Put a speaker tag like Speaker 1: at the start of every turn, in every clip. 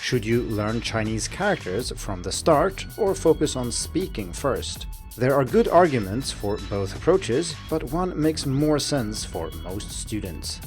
Speaker 1: Should you learn Chinese characters from the start or focus on speaking first? There are good arguments for both approaches, but one makes more sense for most students.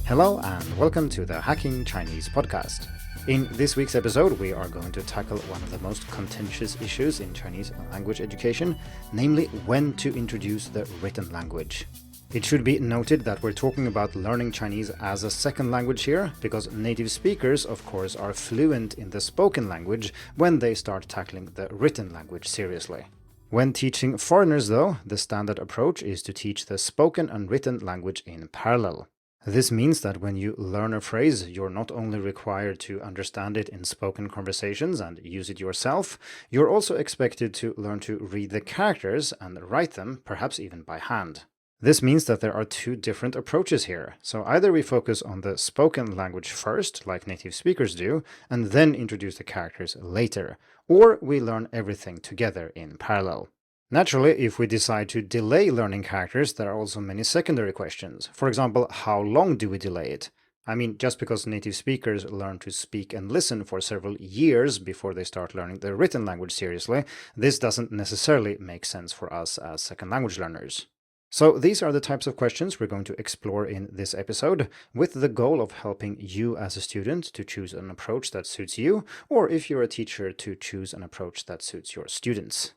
Speaker 1: Hello and welcome to the Hacking Chinese podcast. In this week's episode, we are going to tackle one of the most contentious issues in Chinese language education, namely when to introduce the written language. It should be noted that we're talking about learning Chinese as a second language here, because native speakers, of course, are fluent in the spoken language when they start tackling the written language seriously. When teaching foreigners, though, the standard approach is to teach the spoken and written language in parallel. This means that when you learn a phrase, you're not only required to understand it in spoken conversations and use it yourself, you're also expected to learn to read the characters and write them, perhaps even by hand. This means that there are two different approaches here. So either we focus on the spoken language first, like native speakers do, and then introduce the characters later, or we learn everything together in parallel. Naturally, if we decide to delay learning characters, there are also many secondary questions. For example, how long do we delay it? I mean, just because native speakers learn to speak and listen for several years before they start learning the written language seriously, this doesn't necessarily make sense for us as second language learners. So these are the types of questions we're going to explore in this episode, with the goal of helping you as a student to choose an approach that suits you, or if you're a teacher, to choose an approach that suits your students.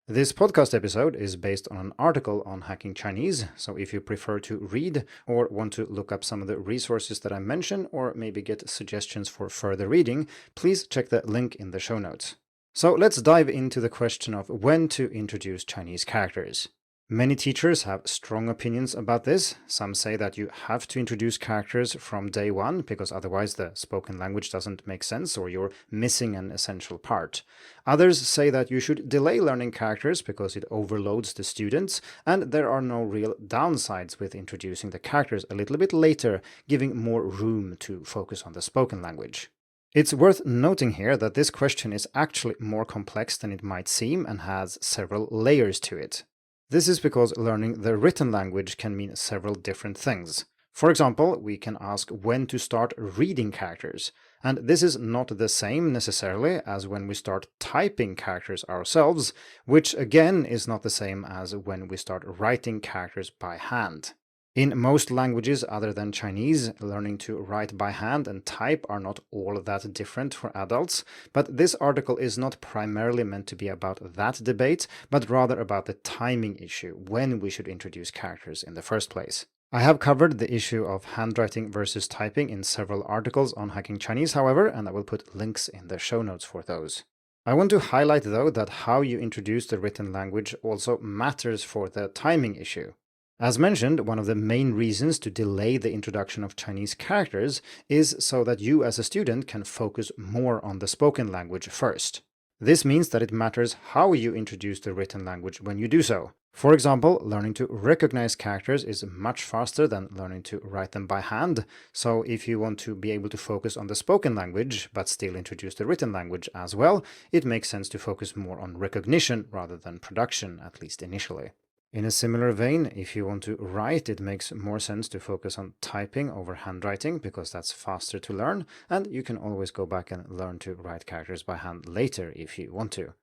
Speaker 1: This podcast episode is based on an article on Hacking Chinese, so if you prefer to read or want to look up some of the resources that I mention, or maybe get suggestions for further reading, please check the link in the show notes. So let's dive into the question of when to introduce Chinese characters. Many teachers have strong opinions about this. Some say that you have to introduce characters from day one because otherwise the spoken language doesn't make sense or you're missing an essential part. Others say that you should delay learning characters because it overloads the students, and there are no real downsides with introducing the characters a little bit later, giving more room to focus on the spoken language. It's worth noting here that this question is actually more complex than it might seem and has several layers to it. This is because learning the written language can mean several different things. For example, we can ask when to start reading characters, and this is not the same necessarily as when we start typing characters ourselves, which again is not the same as when we start writing characters by hand. In most languages other than Chinese, learning to write by hand and type are not all that different for adults, but this article is not primarily meant to be about that debate, but rather about the timing issue, when we should introduce characters in the first place. I have covered the issue of handwriting versus typing in several articles on Hacking Chinese, however, and I will put links in the show notes for those. I want to highlight, though, that how you introduce the written language also matters for the timing issue. As mentioned, one of the main reasons to delay the introduction of Chinese characters is so that you as a student can focus more on the spoken language first. This means that it matters how you introduce the written language when you do so. For example, learning to recognize characters is much faster than learning to write them by hand, so if you want to be able to focus on the spoken language but still introduce the written language as well, it makes sense to focus more on recognition rather than production, at least initially. In a similar vein, if you want to write, it makes more sense to focus on typing over handwriting because that's faster to learn, and you can always go back and learn to write characters by hand later if you want to.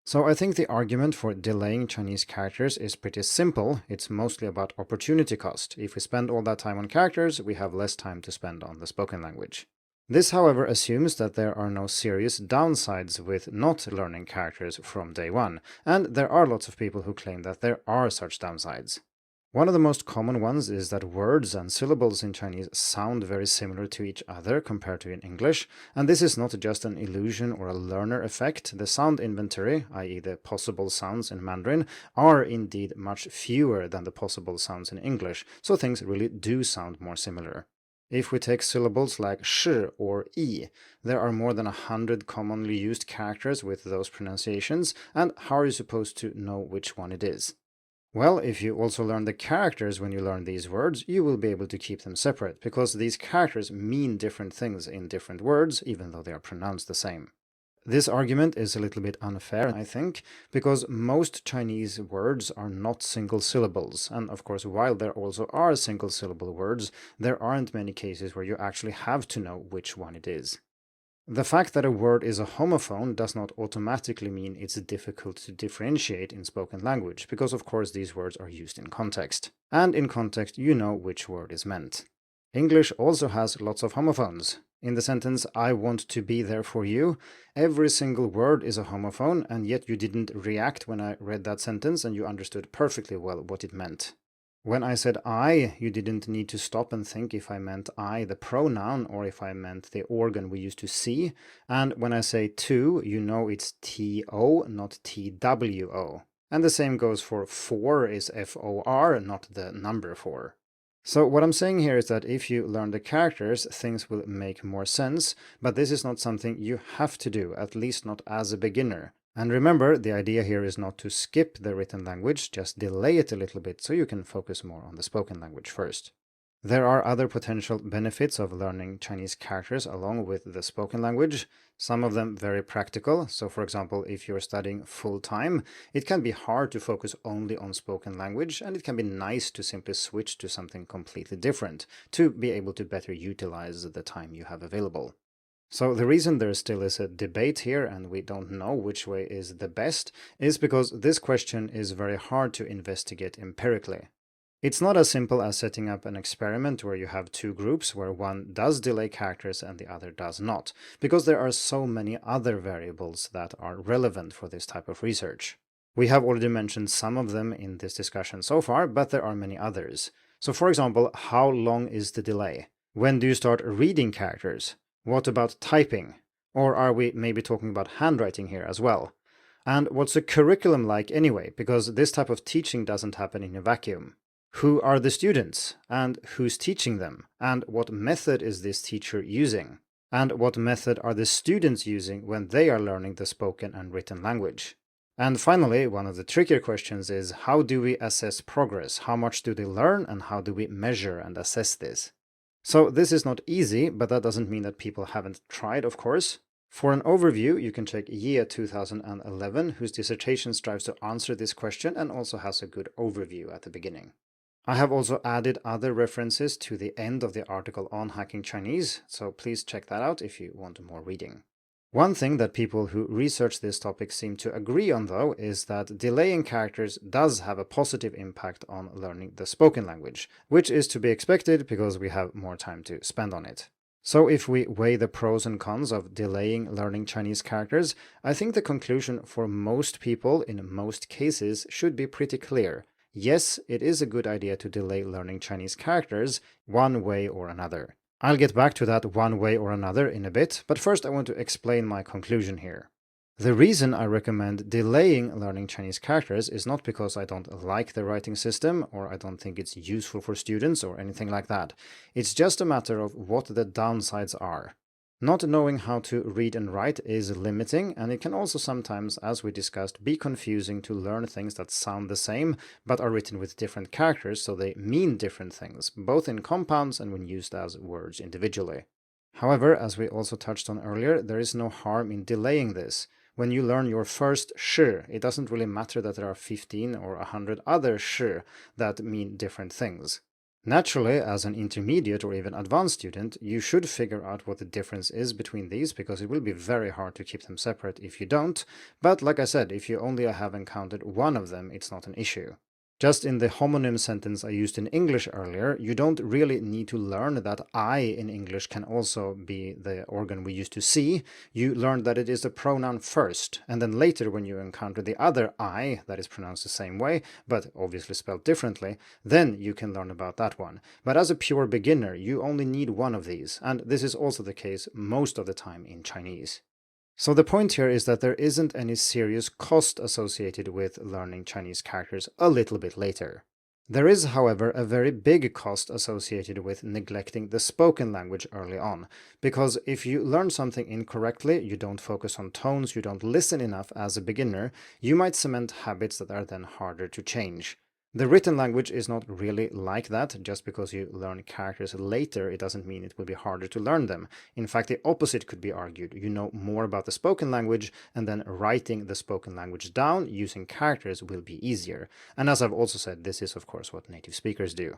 Speaker 1: So I think the argument for delaying Chinese characters is pretty simple. It's mostly about opportunity cost. If we spend all that time on characters, we have less time to spend on the spoken language. This, however, assumes that there are no serious downsides with not learning characters from day one, and there are lots of people who claim that there are such downsides. One of the most common ones is that words and syllables in Chinese sound very similar to each other compared to in English, and this is not just an illusion or a learner effect. The sound inventory, i.e. the possible sounds in Mandarin, are indeed much fewer than the possible sounds in English, so things really do sound more similar. If we take syllables like shi or yi, there are more than 100 commonly used characters with those pronunciations, and how are you supposed to know which one it is? Well, if you also learn the characters when you learn these words, you will be able to keep them separate, because these characters mean different things in different words, even though they are pronounced the same. This argument is a little bit unfair, I think, because most Chinese words are not single syllables, and of course, while there also are single syllable words, there aren't many cases where you actually have to know which one it is. The fact that a word is a homophone does not automatically mean it's difficult to differentiate in spoken language, because of course these words are used in context. And in context, you know which word is meant. English also has lots of homophones. In the sentence, I want to be there for you, every single word is a homophone, and yet you didn't react when I read that sentence and you understood perfectly well what it meant. When I said I, you didn't need to stop and think if I meant I, the pronoun, or if I meant the organ we use to see. And when I say to, you know it's T-O, not T-W-O. And the same goes for is F-O-R, not the number 4. So what I'm saying here is that if you learn the characters, things will make more sense, but this is not something you have to do, at least not as a beginner. And remember, the idea here is not to skip the written language, just delay it a little bit so you can focus more on the spoken language first. There are other potential benefits of learning Chinese characters along with the spoken language, some of them very practical. So for example, if you're studying full-time, it can be hard to focus only on spoken language, and it can be nice to simply switch to something completely different, to be able to better utilize the time you have available. So the reason there still is a debate here and we don't know which way is the best is because this question is very hard to investigate empirically. It's not as simple as setting up an experiment where you have two groups where one does delay characters and the other does not, because there are so many other variables that are relevant for this type of research. We have already mentioned some of them in this discussion so far, but there are many others. So for example, how long is the delay? When do you start reading characters? What about typing? Or are we maybe talking about handwriting here as well? And what's the curriculum like anyway? Because this type of teaching doesn't happen in a vacuum. Who are the students? And who's teaching them? And what method is this teacher using? And what method are the students using when they are learning the spoken and written language? And finally, one of the trickier questions is, how do we assess progress? How much do they learn and how do we measure and assess this? So this is not easy, but that doesn't mean that people haven't tried, of course. For an overview, you can check Ye 2011, whose dissertation strives to answer this question and also has a good overview at the beginning. I have also added other references to the end of the article on Hacking Chinese, so please check that out if you want more reading. One thing that people who research this topic seem to agree on, though, is that delaying characters does have a positive impact on learning the spoken language, which is to be expected because we have more time to spend on it. So if we weigh the pros and cons of delaying learning Chinese characters, I think the conclusion for most people in most cases should be pretty clear. Yes, it is a good idea to delay learning Chinese characters one way or another. I'll get back to that one way or another in a bit, but first I want to explain my conclusion here. The reason I recommend delaying learning Chinese characters is not because I don't like the writing system or I don't think it's useful for students or anything like that. It's just a matter of what the downsides are. Not knowing how to read and write is limiting, and it can also sometimes, as we discussed, be confusing to learn things that sound the same but are written with different characters, so they mean different things, both in compounds and when used as words individually. However, as we also touched on earlier, there is no harm in delaying this. When you learn your first shi, it doesn't really matter that there are 15 or 100 other shi that mean different things. Naturally, as an intermediate or even advanced student, you should figure out what the difference is between these because it will be very hard to keep them separate if you don't, but like I said, if you only have encountered one of them, it's not an issue. Just in the homonym sentence I used in English earlier, you don't really need to learn that I in English can also be the organ we use to see. You learn that it is a pronoun first, and then later when you encounter the other I that is pronounced the same way, but obviously spelled differently, then you can learn about that one. But as a pure beginner, you only need one of these, and this is also the case most of the time in Chinese. So the point here is that there isn't any serious cost associated with learning Chinese characters a little bit later. There is, however, a very big cost associated with neglecting the spoken language early on, because if you learn something incorrectly, you don't focus on tones, you don't listen enough as a beginner, you might cement habits that are then harder to change. The written language is not really like that. Just because you learn characters later, it doesn't mean it will be harder to learn them. In fact, the opposite could be argued. You know more about the spoken language, and then writing the spoken language down using characters will be easier. And as I've also said, this is of course what native speakers do.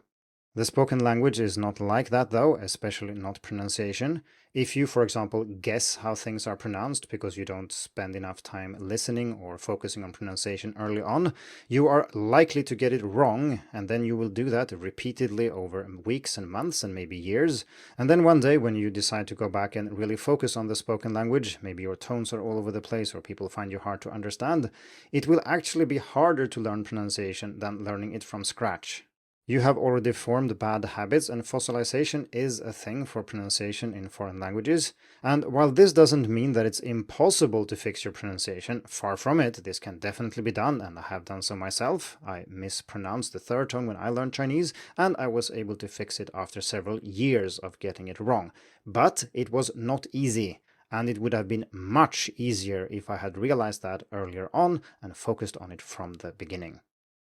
Speaker 1: The spoken language is not like that though, especially not pronunciation. If you, for example, guess how things are pronounced because you don't spend enough time listening or focusing on pronunciation early on, you are likely to get it wrong, and then you will do that repeatedly over weeks and months and maybe years. And then one day when you decide to go back and really focus on the spoken language, maybe your tones are all over the place or people find you hard to understand, it will actually be harder to learn pronunciation than learning it from scratch. You have already formed bad habits, and fossilization is a thing for pronunciation in foreign languages. And while this doesn't mean that it's impossible to fix your pronunciation, far from it, this can definitely be done, and I have done so myself. I mispronounced the third tone when I learned Chinese, and I was able to fix it after several years of getting it wrong. But it was not easy. And it would have been much easier if I had realized that earlier on and focused on it from the beginning.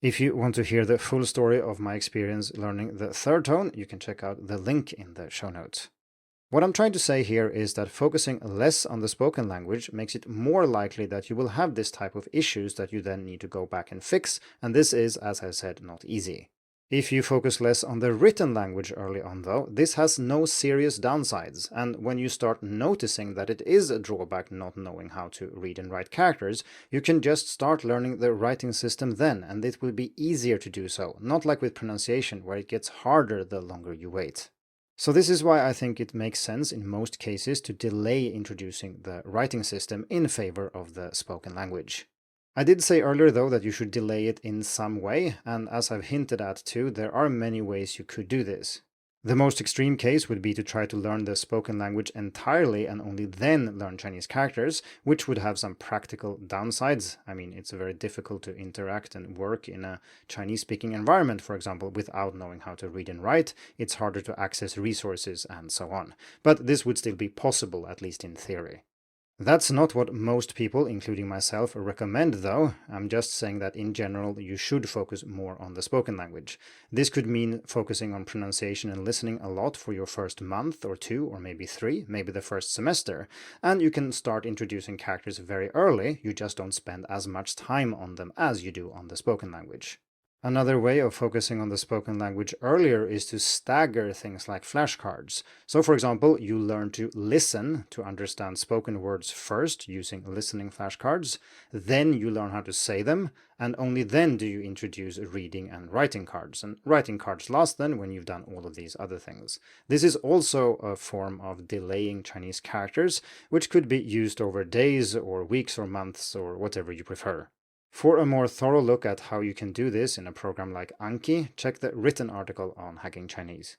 Speaker 1: If you want to hear the full story of my experience learning the third tone, you can check out the link in the show notes. What I'm trying to say here is that focusing less on the spoken language makes it more likely that you will have this type of issues that you then need to go back and fix, and this is, as I said, not easy. If you focus less on the written language early on though, this has no serious downsides, and when you start noticing that it is a drawback not knowing how to read and write characters, you can just start learning the writing system then, and it will be easier to do so, not like with pronunciation where it gets harder the longer you wait. So this is why I think it makes sense in most cases to delay introducing the writing system in favor of the spoken language. I did say earlier though that you should delay it in some way, and as I've hinted at too, there are many ways you could do this. The most extreme case would be to try to learn the spoken language entirely and only then learn Chinese characters, which would have some practical downsides. I mean, it's very difficult to interact and work in a Chinese-speaking environment, for example, without knowing how to read and write. It's harder to access resources and so on. But this would still be possible, at least in theory. That's not what most people, including myself, recommend though. I'm just saying that in general you should focus more on the spoken language. This could mean focusing on pronunciation and listening a lot for your first month or two or maybe three, maybe the first semester. And you can start introducing characters very early, you just don't spend as much time on them as you do on the spoken language. Another way of focusing on the spoken language earlier is to stagger things like flashcards. So for example, you learn to listen to understand spoken words first using listening flashcards, then you learn how to say them, and only then do you introduce reading and writing cards. And writing cards last then when you've done all of these other things. This is also a form of delaying Chinese characters, which could be used over days or weeks or months or whatever you prefer. For a more thorough look at how you can do this in a program like Anki, check the written article on Hacking Chinese.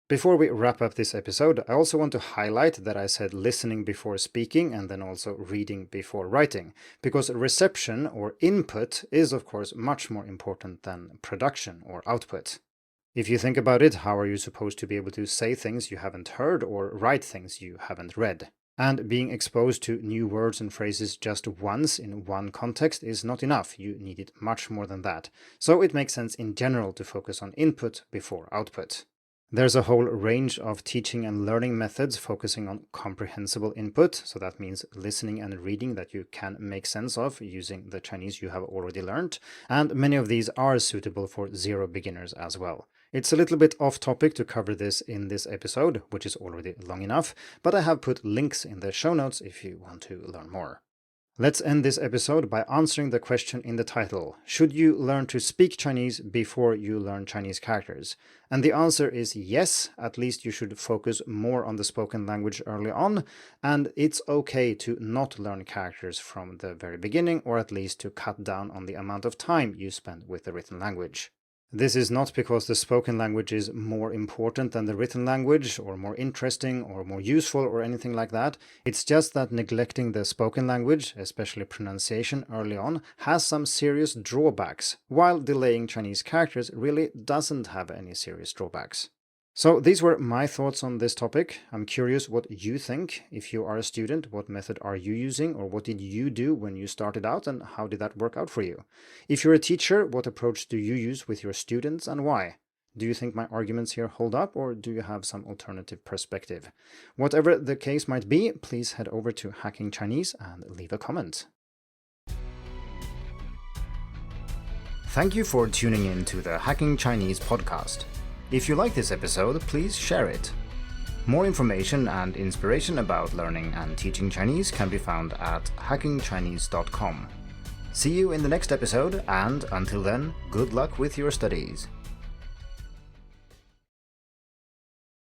Speaker 1: Before we wrap up this episode, I also want to highlight that I said listening before speaking and then also reading before writing, because reception or input is of course much more important than production or output. If you think about it, how are you supposed to be able to say things you haven't heard or write things you haven't read? And being exposed to new words and phrases just once in one context is not enough. You need it much more than that. So it makes sense in general to focus on input before output. There's a whole range of teaching and learning methods focusing on comprehensible input, so that means listening and reading that you can make sense of using the Chinese you have already learned, and many of these are suitable for zero beginners as well. It's a little bit off topic to cover this in this episode, which is already long enough, but I have put links in the show notes if you want to learn more. Let's end this episode by answering the question in the title. Should you learn to speak Chinese before you learn Chinese characters? And the answer is yes, at least you should focus more on the spoken language early on, and it's okay to not learn characters from the very beginning, or at least to cut down on the amount of time you spend with the written language. This is not because the spoken language is more important than the written language, or more interesting, or more useful, or anything like that. It's just that neglecting the spoken language, especially pronunciation early on, has some serious drawbacks, while delaying Chinese characters really doesn't have any serious drawbacks. So these were my thoughts on this topic. I'm curious what you think. If you are a student, what method are you using, or what did you do when you started out, and how did that work out for you? If you're a teacher, what approach do you use with your students and why? Do you think my arguments here hold up, or do you have some alternative perspective? Whatever the case might be, please head over to Hacking Chinese and leave a comment. Thank you for tuning in to the Hacking Chinese podcast. If you like this episode, please share it. More information and inspiration about learning and teaching Chinese can be found at hackingchinese.com. See you in the next episode, and until then, good luck with your studies.